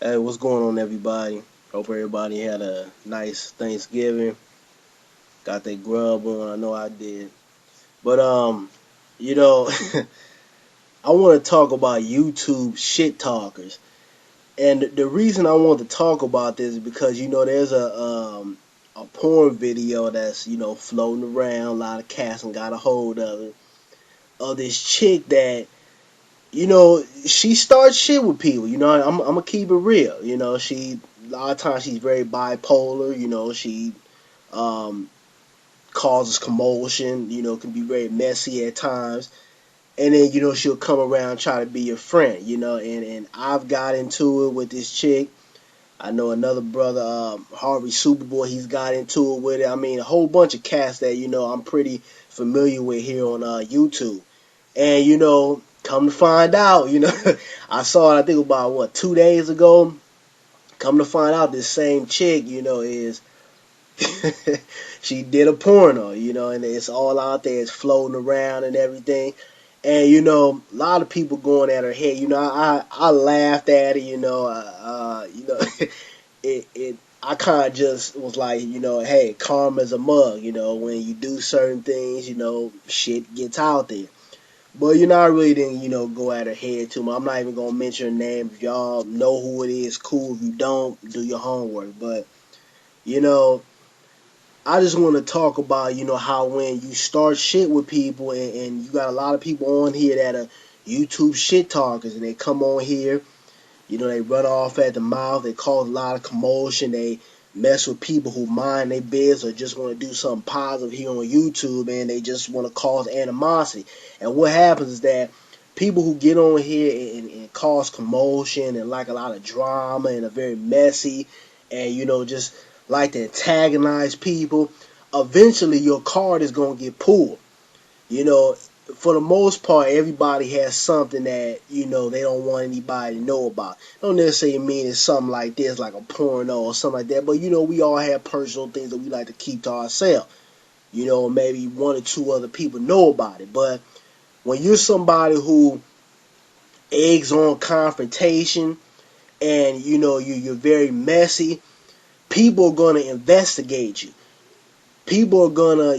Hey, what's going on, everybody? Hope everybody had a nice Thanksgiving. Got their grub on. I know I did. But you know, I want to talk about YouTube shit talkers, and the reason I want to talk about this is because there's a porn video that's floating around. A lot of cats and got a hold of it. Of this chick that she starts shit with people. I'm gonna keep it real. She a lot of times she's very bipolar. She um, causes commotion. Can be very messy at times. And then she'll come around and try to be your friend. And I've got into it with this chick. I know another brother, Harvey Superboy. He's got into it with it. I mean, a whole bunch of cats that I'm pretty familiar with here on YouTube. And come to find out, I saw it. I think about 2 days ago. Come to find out, this same chick, is she did a porno, and it's all out there. It's floating around and everything. And a lot of people going at her head. I laughed at it. It I kind of just was like, hey, karma's a mug. When you do certain things, shit gets out there. But I really didn't, go at her head too much. I'm not even gonna mention her name. If y'all know who it is, cool. If you don't, do your homework. But you know, I just want to talk about, how when you start shit with people, and you got a lot of people on here that are YouTube shit talkers, and they come on here, they run off at the mouth, they cause a lot of commotion, they mess with people who mind their biz or just want to do something positive here on YouTube, and they just want to cause animosity. And what happens is that people who get on here and cause commotion and like a lot of drama and are very messy and just like to antagonize people, eventually your card is going to get pulled. you know for the most part, everybody has something that they don't want anybody to know about. Don't necessarily mean it's something like this, like a porno or something like that. But we all have personal things that we like to keep to ourselves. Maybe one or two other people know about it. But when you're somebody who eggs on confrontation, and you're very messy, people are gonna investigate you. People are gonna,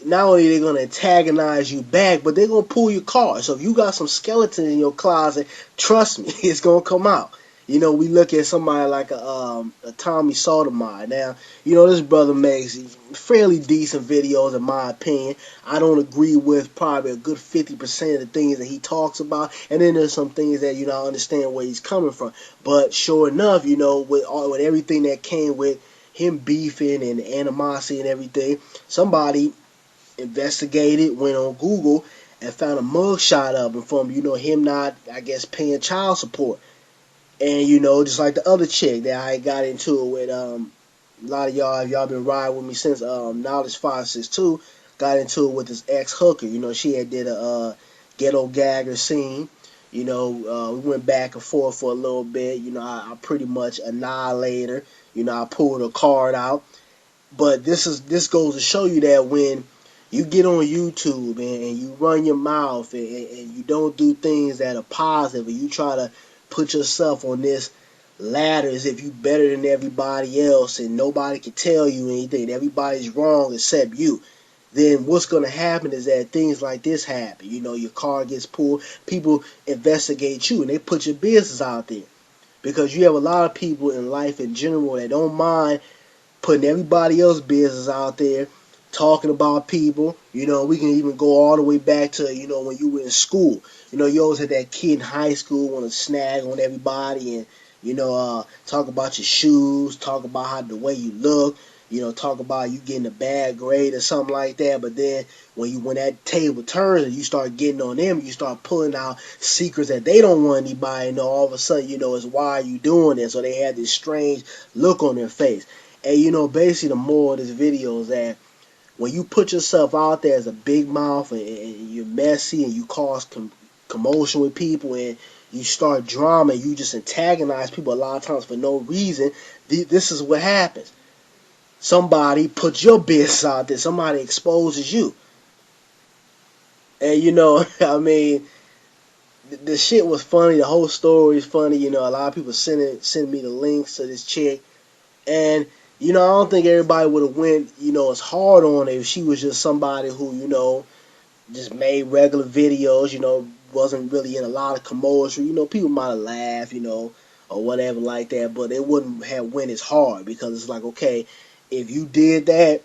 not only they're gonna antagonize you back, but they're gonna pull your card. So if you got some skeletons in your closet, trust me, it's gonna come out. We look at somebody like a Tommy Sotomayor. Now, this brother makes fairly decent videos, in my opinion. I don't agree with probably a good 50% of the things that he talks about, and then there's some things that I understand where he's coming from. But sure enough, with everything that came with him beefing and animosity and everything, somebody investigated, went on Google, and found a mugshot of him from him not, I guess, paying child support. And just like the other chick that I got into it with, a lot of y'all, if y'all been riding with me since Knowledge 562, got into it with this ex hooker. She had did a ghetto gagger scene. We went back and forth for a little bit. I pretty much annihilated her. I pulled her card out. But this goes to show you that when you get on YouTube and you run your mouth, and you don't do things that are positive, and you try to put yourself on this ladder as if you're better than everybody else and nobody can tell you anything, everybody's wrong except you, then what's going to happen is that things like this happen. Your car gets pulled, people investigate you, and they put your business out there. Because you have a lot of people in life in general that don't mind putting everybody else's business out there, talking about people. We can even go all the way back to, when you were in school. You always had that kid in high school want to snag on everybody and, talk about your shoes, talk about how the way you look, talk about you getting a bad grade or something like that. But then when that table turns and you start getting on them, you start pulling out secrets that they don't want anybody to know. All of a sudden, it's why are you doing this? So they have this strange look on their face. And basically the moral of this video is that when you put yourself out there as a big mouth, and you're messy and you cause commotion with people, and you start drama, and you just antagonize people a lot of times for no reason, this is what happens. Somebody puts your business out there. Somebody exposes you. And I mean, the shit was funny. The whole story is funny. You know, a lot of people send me the links to this chick, and you know, I don't think everybody would have went, you know, as hard on her if she was just somebody who, you know, just made regular videos, you know, wasn't really in a lot of commercial. You know, people might have laughed, you know, or whatever like that, but it wouldn't have went as hard because it's like, okay, if you did that,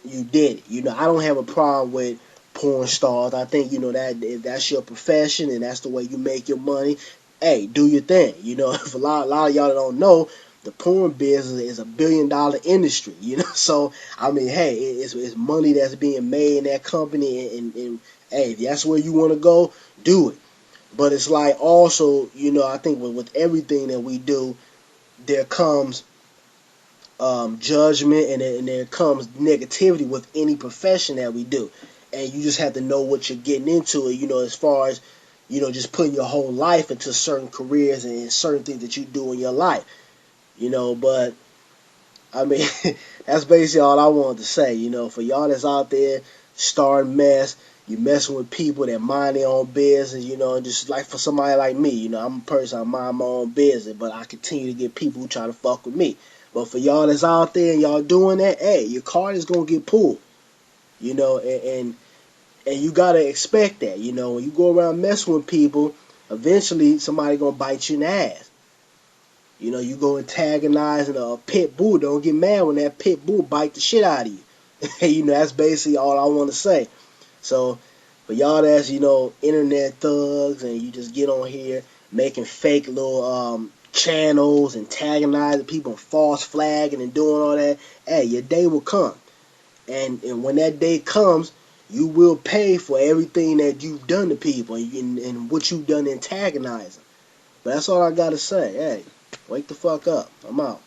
you did it. You know, I don't have a problem with porn stars. I think, you know, that if that's your profession and that's the way you make your money, hey, do your thing. You know, if a lot of y'all that don't know, the porn business is $1 billion industry. You know, so I mean, hey, it's money that's being made in that company, and hey, if that's where you want to go, do it. But it's like also, you know, I think with everything that we do, there comes judgment, and there comes negativity with any profession that we do, and you just have to know what you're getting into. You know, as far as, you know, just putting your whole life into certain careers and certain things that you do in your life. You know, but I mean, that's basically all I wanted to say. You know, for y'all that's out there starting mess, you messing with people that mind their own business. You know, and just like for somebody like me, you know, I'm a person, I mind my own business, but I continue to get people who try to fuck with me. But for y'all that's out there and y'all doing that, hey, your card is gonna get pulled. You know, and you gotta expect that. You know, when you go around messing with people, eventually somebody gonna bite you in the ass. You know, you go antagonizing a pit bull. Don't get mad when that pit bull bite the shit out of you. You know, that's basically all I want to say. So, for y'all that's, you know, internet thugs and you just get on here making fake little channels, antagonizing people, and false flagging and doing all that, hey, your day will come. And when that day comes, you will pay for everything that you've done to people, and what you've done antagonizing. But that's all I got to say. Hey, wake the fuck up. I'm out.